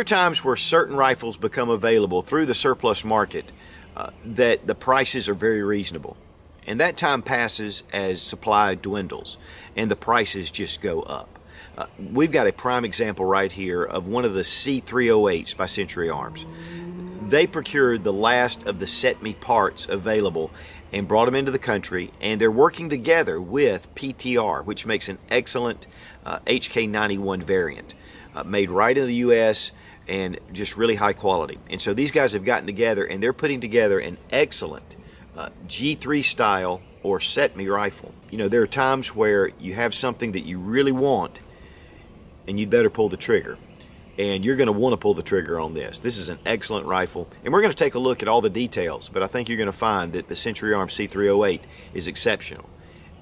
are times where certain rifles become available through the surplus market that the prices are very reasonable. And that time passes as supply dwindles and the prices just go up. We've got a prime example right here of one of the C308s by Century Arms. They procured the last of the set me parts available and brought them into the country, and they're working together with PTR, which makes an excellent HK91 variant, made right in the US and just really high quality. And so these guys have gotten together and they're putting together an excellent G3 style or set me rifle. You know, there are times where you have something that you really want and you'd better pull the trigger. And you're going to want to pull the trigger on this. This is an excellent rifle. And we're going to take a look at all the details, but I think you're going to find that the Century Arms C308 is exceptional.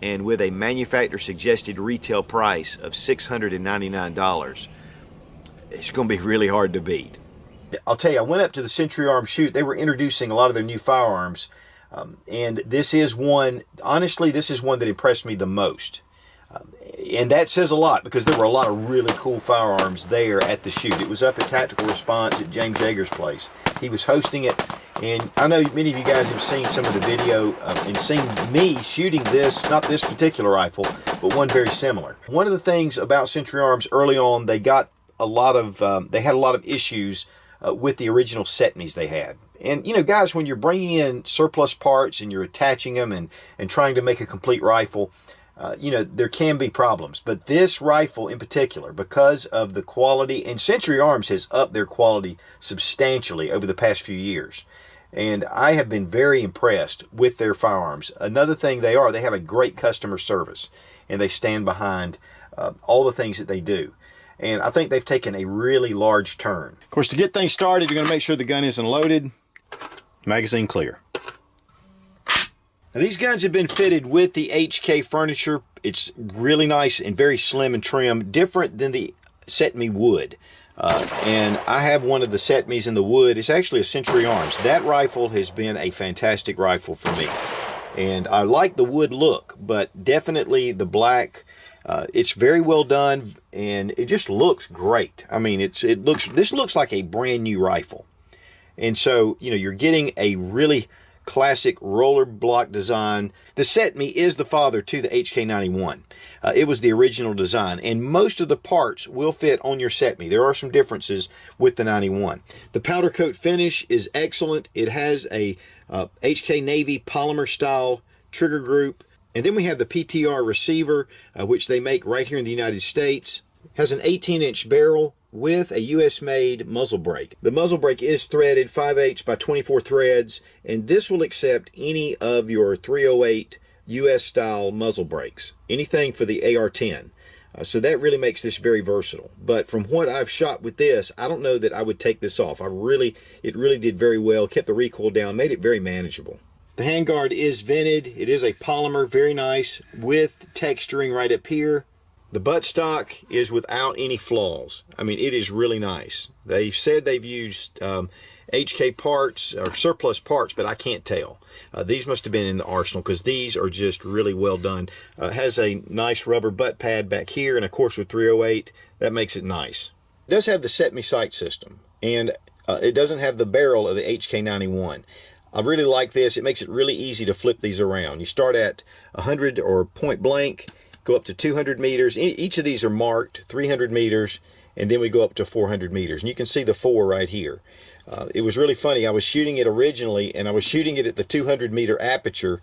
And with a manufacturer suggested retail price of $699, it's going to be really hard to beat. I'll tell you, I went up to the Century Arms shoot. They were introducing a lot of their new firearms. And this is one, honestly, this is one that impressed me the most. And that says a lot because there were a lot of really cool firearms there at the shoot. It was up at Tactical Response at James Yeager's place. He was hosting it, and I know many of you guys have seen some of the video and seen me shooting this, not this particular rifle, but one very similar. One of the things about Century Arms early on, they got a lot of, they had a lot of issues with the original set me's they had. And you know, guys, when you're bringing in surplus parts and you're attaching them and trying to make a complete rifle, you know, there can be problems. But this rifle in particular, because of the quality, and Century Arms has upped their quality substantially over the past few years. And I have been very impressed with their firearms. Another thing they have a great customer service, and they stand behind all the things that they do. And I think they've taken a really large turn. Of course, to get things started, you're going to make sure the gun isn't loaded, magazine clear. Now, these guns have been fitted with the HK furniture. It's really nice and very slim and trim, different than the set me wood. And I have one of the set me's in the wood. It's actually a Century Arms. That rifle has been a fantastic rifle for me. And I like the wood look, but definitely the black, it's very well done and it just looks great. I mean, this looks like a brand new rifle. And so, you know, you're getting a really classic roller block design. The set me is the father to the HK91. It was the original design, and most of the parts will fit on your set me. There are some differences with the 91. The powder coat finish is excellent. It has a HK Navy polymer style trigger group, and then we have the PTR receiver, which they make right here in the United States. Has an 18-inch barrel with a US-made muzzle brake. The muzzle brake is threaded 5/8 by 24 threads, and this will accept any of your 308 US-style muzzle brakes, anything for the AR-10. So that really makes this very versatile. But from what I've shot with this, I don't know that I would take this off. It really did very well, kept the recoil down, made it very manageable. The handguard is vented. It is a polymer, very nice, with texturing right up here. The buttstock is without any flaws. I mean, it is really nice. They've said they've used HK parts or surplus parts, but I can't tell. These must have been in the arsenal because these are just really well done. Has a nice rubber butt pad back here, and of course with 308, that makes it nice. It does have the set me sight system, and it doesn't have the barrel of the HK91. I really like this. It makes it really easy to flip these around. You start at 100 or point blank, go up to 200 meters. Each of these are marked 300 meters, and then we go up to 400 meters. And you can see the 4 right here. It was really funny. I was shooting it originally, and I was shooting it at the 200 meter aperture,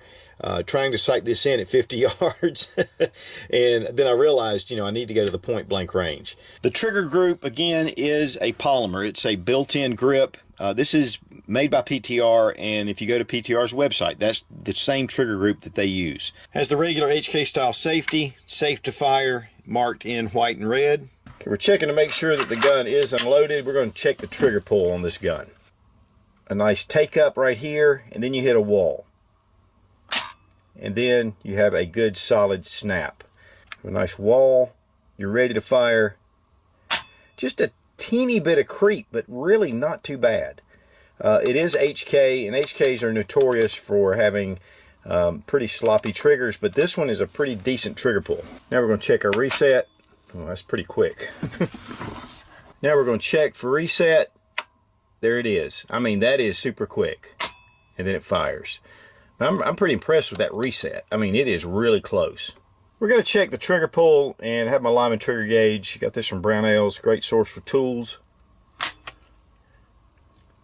trying to sight this in at 50 yards. And then I realized, you know, I need to go to the point blank range. The trigger group, again, is a polymer. It's a built-in grip. This is made by PTR, and if you go to PTR's website, that's the same trigger group that they use. Has the regular HK style safety, safe to fire, marked in white and red. Okay, we're checking to make sure that the gun is unloaded. We're going to check the trigger pull on this gun. A nice take up right here, and then you hit a wall. And then you have a good solid snap. A nice wall, you're ready to fire. Just a teeny bit of creep, but really not too bad. It is HK, and HKs are notorious for having pretty sloppy triggers, but this one is a pretty decent trigger pull. Now we're going to check our reset. Oh, that's pretty quick. Now we're going to check for reset. There it is. I mean, that is super quick. And then it fires. I'm pretty impressed with that reset. I mean, it is really close. We're going to check the trigger pull and have my Lyman trigger gauge. Got this from Brownells, great source for tools.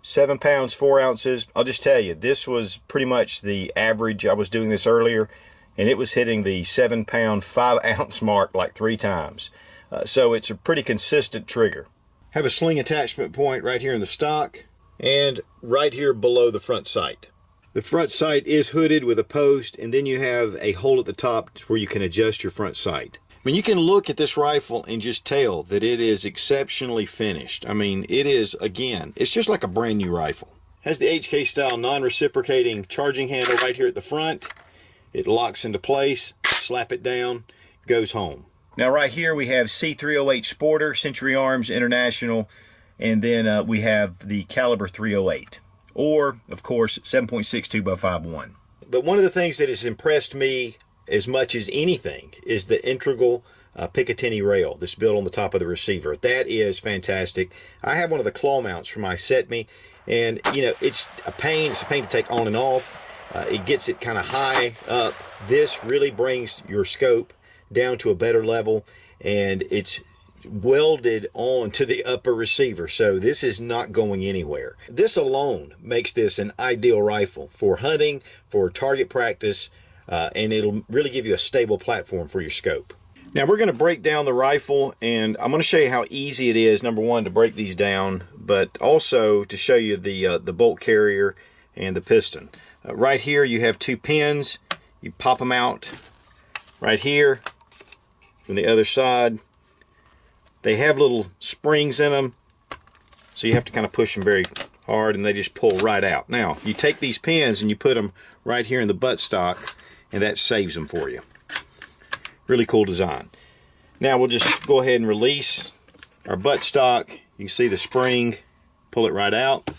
7 pounds, 4 ounces. I'll just tell you, this was pretty much the average. I was doing this earlier, and it was hitting the 7 pound, 5 ounce mark like 3 times. So it's a pretty consistent trigger. Have a sling attachment point right here in the stock and right here below the front sight. The front sight is hooded with a post, and then you have a hole at the top where you can adjust your front sight. I mean, you can look at this rifle and just tell that it is exceptionally finished. I mean, it is, again, it's just like a brand new rifle. Has the HK style non-reciprocating charging handle right here at the front. It locks into place, slap it down, goes home. Now right here we have C308 Sporter, Century Arms International, and then we have the caliber 308, or of course 7.62 by 5.1. But one of the things that has impressed me as much as anything is the integral Picatinny rail that's built on the top of the receiver. That is fantastic. I have one of the claw mounts from my Setme, and you know, it's a pain to take on and off. It gets it kind of high up. This really brings your scope down to a better level, and it's welded on to the upper receiver, so this is not going anywhere. This alone makes this an ideal rifle for hunting, for target practice, and it'll really give you a stable platform for your scope. Now we're going to break down the rifle, and I'm going to show you how easy it is, number one, to break these down, but also to show you the bolt carrier and the piston. Right here you have 2 pins. You pop them out right here. From the other side, they have little springs in them, so you have to kind of push them very hard, and they just pull right out. Now you take these pins and you put them right here in the buttstock, and that saves them for you. Really cool design. Now we'll just go ahead and release our buttstock. You can see the spring, pull it right out.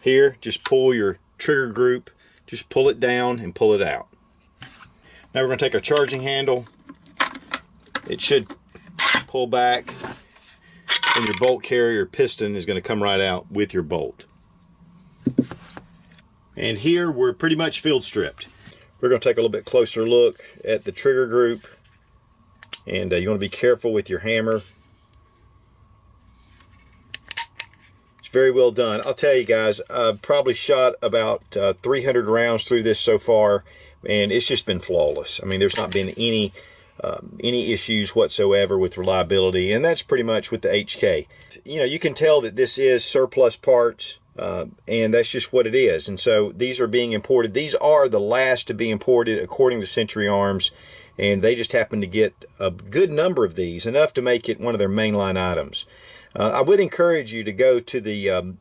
Here, just pull your trigger group, just pull it down and pull it out. Now we're going to take our charging handle. It should pull back, and your bolt carrier piston is going to come right out with your bolt. And here we're pretty much field stripped. We're going to take a little bit closer look at the trigger group, and you want to be careful with your hammer. It's very well done. I'll tell you guys, I've probably shot about 300 rounds through this so far, and it's just been flawless. I mean, there's not been any issues whatsoever with reliability, and that's pretty much with the HK. You know, you can tell that this is surplus parts, and that's just what it is. And so these are being imported. These are the last to be imported according to Century Arms, and they just happen to get a good number of these, enough to make it one of their mainline items. I would encourage you to go to the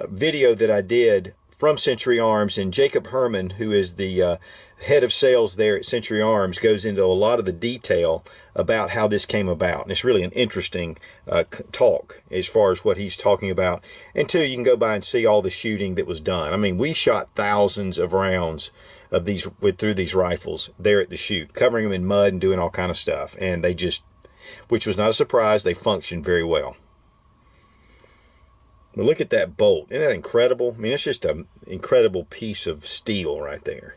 video that I did from Century Arms, and Jacob Herman, who is the head of sales there at Century Arms, goes into a lot of the detail about how this came about. And it's really an interesting talk as far as what he's talking about. And two, you can go by and see all the shooting that was done. I mean, we shot thousands of rounds of these through these rifles there at the shoot, covering them in mud and doing all kind of stuff. And they just, which was not a surprise, they functioned very well. But look at that bolt. Isn't that incredible? I mean, it's just an incredible piece of steel right there.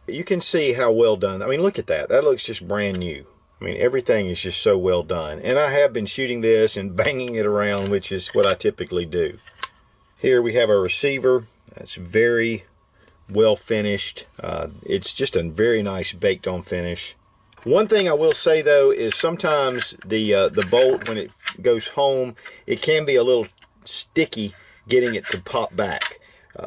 You can see how well done. I mean, look at that. That looks just brand new. I mean, everything is just so well done. And I have been shooting this and banging it around, which is what I typically do. Here we have our receiver. That's very well finished. It's just a very nice baked on finish. One thing I will say though is sometimes the bolt, when it goes home, it can be a little sticky getting it to pop back.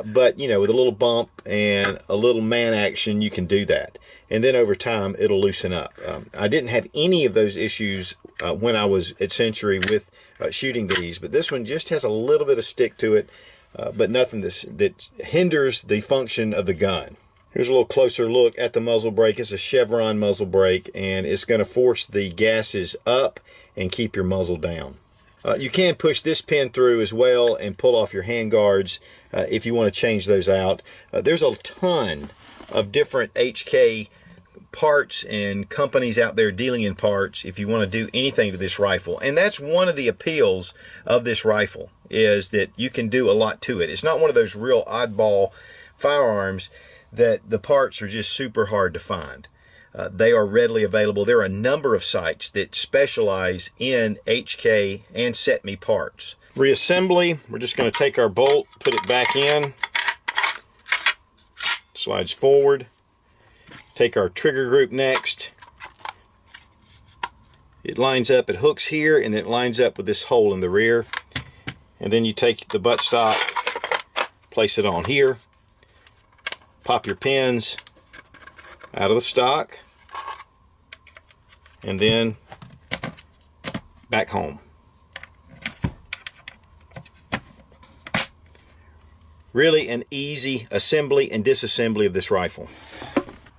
But you know, with a little bump and a little man action, you can do that, and then over time it'll loosen up. I didn't have any of those issues when I was at Century with shooting these, but this one just has a little bit of stick to it, but nothing that hinders the function of the gun. Here's a little closer look at the muzzle brake. It's a chevron muzzle brake, and it's going to force the gases up and keep your muzzle down. You can push this pin through as well and pull off your hand guards if you want to change those out. There's a ton of different HK parts and companies out there dealing in parts if you want to do anything to this rifle. And that's one of the appeals of this rifle, is that you can do a lot to it. It's not one of those real oddball firearms that the parts are just super hard to find. They are readily available. There are a number of sites that specialize in HK and set-me parts. Reassembly, we're just going to take our bolt, put it back in, slides forward. Take our trigger group next. It lines up, it hooks here, and then it lines up with this hole in the rear. And then you take the buttstock, place it on here, pop your pins out of the stock, and then back home. Really an easy assembly and disassembly of this rifle.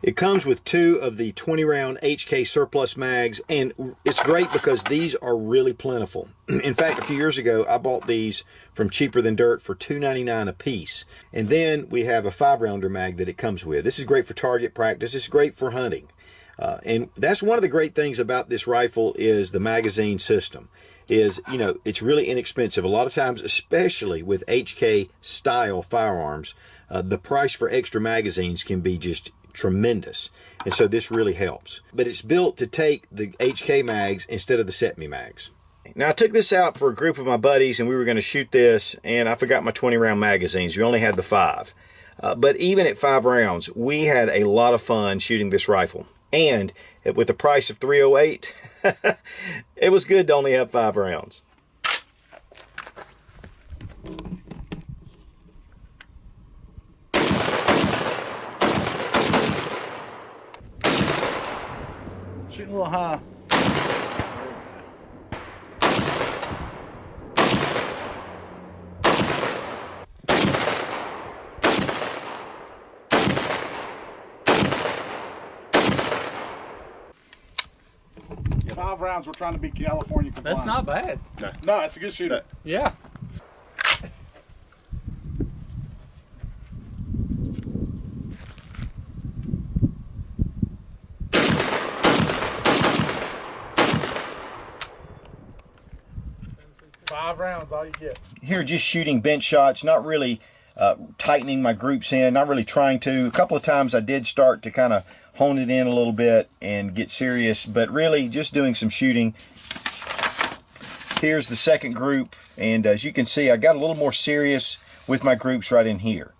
It comes with 2 of the 20-round HK surplus mags, and it's great because these are really plentiful. In fact, a few years ago, I bought these from Cheaper Than Dirt for $2.99 a piece. And then we have a 5-rounder mag that it comes with. This is great for target practice. It's great for hunting. And that's one of the great things about this rifle is the magazine system. It's really inexpensive. A lot of times, especially with HK style firearms, the price for extra magazines can be just tremendous, and so this really helps. But it's built to take the HK mags instead of the set-me mags. Now, I took this out for a group of my buddies, and we were going to shoot this, and I forgot my 20-round magazines. We only had the 5. But even at 5 rounds, we had a lot of fun shooting this rifle. And with the price of $308, it was good to only have 5 rounds. Shooting a little high. Yeah, 5 rounds, we're trying to be California compliant. That's not bad. No, it's a good shooter. Yeah. Five rounds, all you get. Here, just shooting bench shots, not really tightening my groups in, not really trying to. A couple of times I did start to kind of hone it in a little bit and get serious, but really just doing some shooting. Here's the second group, and as you can see, I got a little more serious with my groups right in here.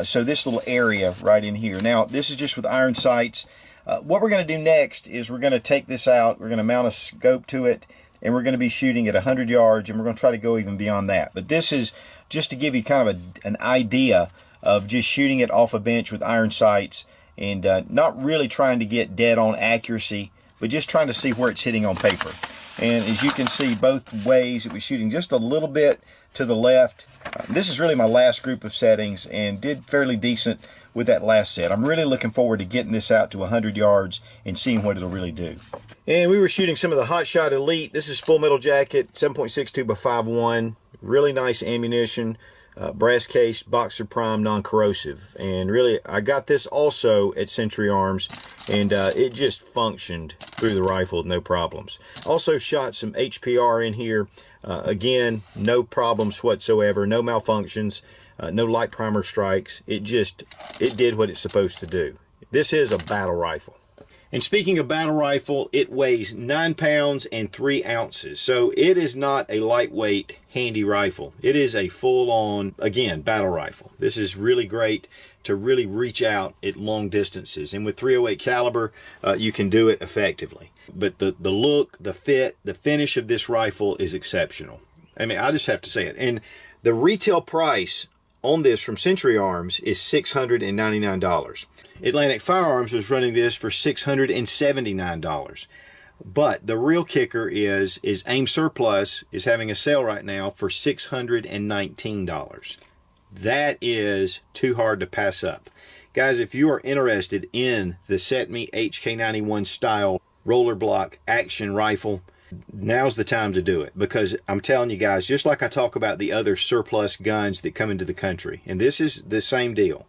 So this little area right in here. Now, this is just with iron sights. What we're going to do next is we're going to take this out, we're going to mount a scope to it, and we're going to be shooting at 100 yards, and we're going to try to go even beyond that. But this is just to give you kind of an idea of just shooting it off a bench with iron sights, and not really trying to get dead on accuracy, but just trying to see where it's hitting on paper. And as you can see, both ways it was shooting just a little bit to the left. This is really my last group of settings, and did fairly decent with that last set. I'm really looking forward to getting this out to 100 yards and seeing what it'll really do. And we were shooting some of the Hot Shot Elite. This is Full Metal Jacket, 7.62 by 5.1. Really nice ammunition, brass case, Boxer Prime, non-corrosive. And really, I got this also at Century Arms, and it just functioned through the rifle with no problems. Also shot some HPR in here. Again, no problems whatsoever, no malfunctions, no light primer strikes. It did what it's supposed to do. This is a battle rifle. And speaking of battle rifle, it weighs 9 pounds and 3 ounces. So it is not a lightweight, handy rifle. It is a full-on, again, battle rifle. This is really great to really reach out at long distances. And with .308 caliber, you can do it effectively. But the look, the fit, the finish of this rifle is exceptional. I mean, I just have to say it. And the retail price on this from Century Arms is $699. Atlantic Firearms was running this for $679. But the real kicker is Aim Surplus is having a sale right now for $619. That is too hard to pass up. Guys, if you are interested in the Set-Me HK91 style roller block action rifle, now's the time to do it, because I'm telling you guys, just like I talk about the other surplus guns that come into the country, and this is the same deal.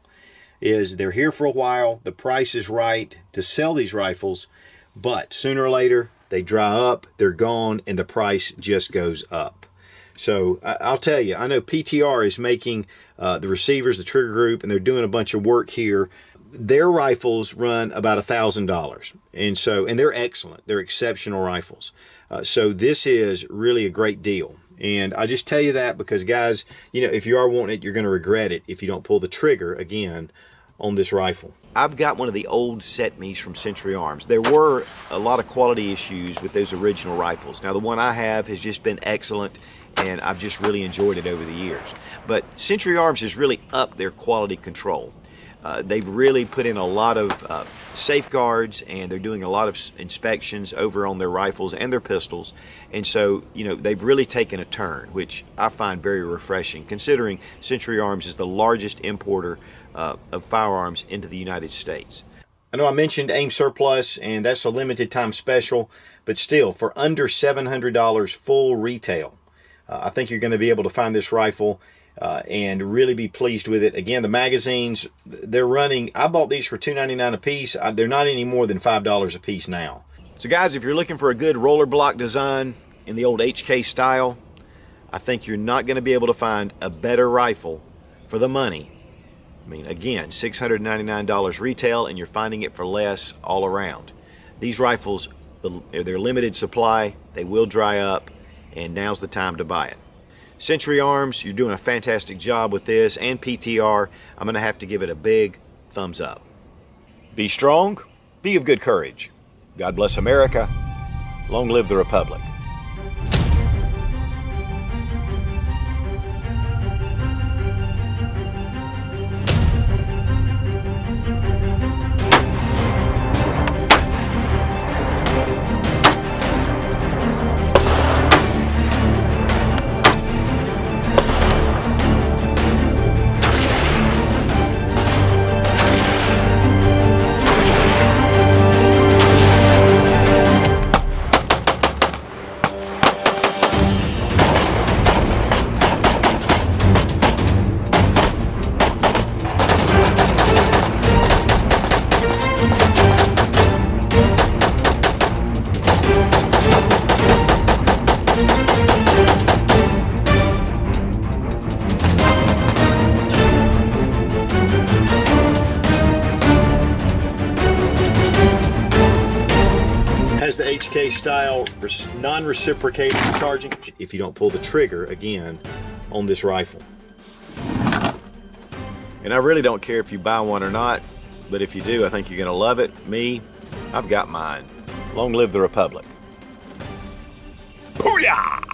is they're here for a while, the price is right to sell these rifles, but sooner or later they dry up, they're gone, and the price just goes up. So I'll tell you, I know PTR is making the receivers, the trigger group, and they're doing a bunch of work here. Their rifles run about $1,000, and they're excellent. They're exceptional rifles. So this is really a great deal. And I just tell you that because, guys, you know, if you are wanting it, you're going to regret it if you don't pull the trigger again on this rifle. I've got one of the old set me's from Century Arms. There were a lot of quality issues with those original rifles. Now, the one I have has just been excellent, and I've just really enjoyed it over the years. But Century Arms has really upped their quality control. They've really put in a lot of safeguards, and they're doing a lot of inspections over on their rifles and their pistols. And so, you know, they've really taken a turn, which I find very refreshing, considering Century Arms is the largest importer of firearms into the United States. I know I mentioned AIM Surplus, and that's a limited time special, but still, for under $700 full retail, I think you're going to be able to find this rifle and really be pleased with it. Again, the magazines, they're running, I bought these for $2.99 a piece. They're not any more than $5 a piece now. So guys, if you're looking for a good roller block design in the old HK style, I think you're not going to be able to find a better rifle for the money. I mean, again, $699 retail, and you're finding it for less all around. These rifles, they're limited supply, they will dry up, and now's the time to buy it. Century Arms, you're doing a fantastic job with this, and PTR, I'm going to have to give it a big thumbs up. Be strong, be of good courage. God bless America. Long live the Republic. Has the HK style non-reciprocating charging if you don't pull the trigger again on this rifle. And I really don't care if you buy one or not, but if you do, I think you're going to love it. Me, I've got mine. Long live the Republic. Booyah!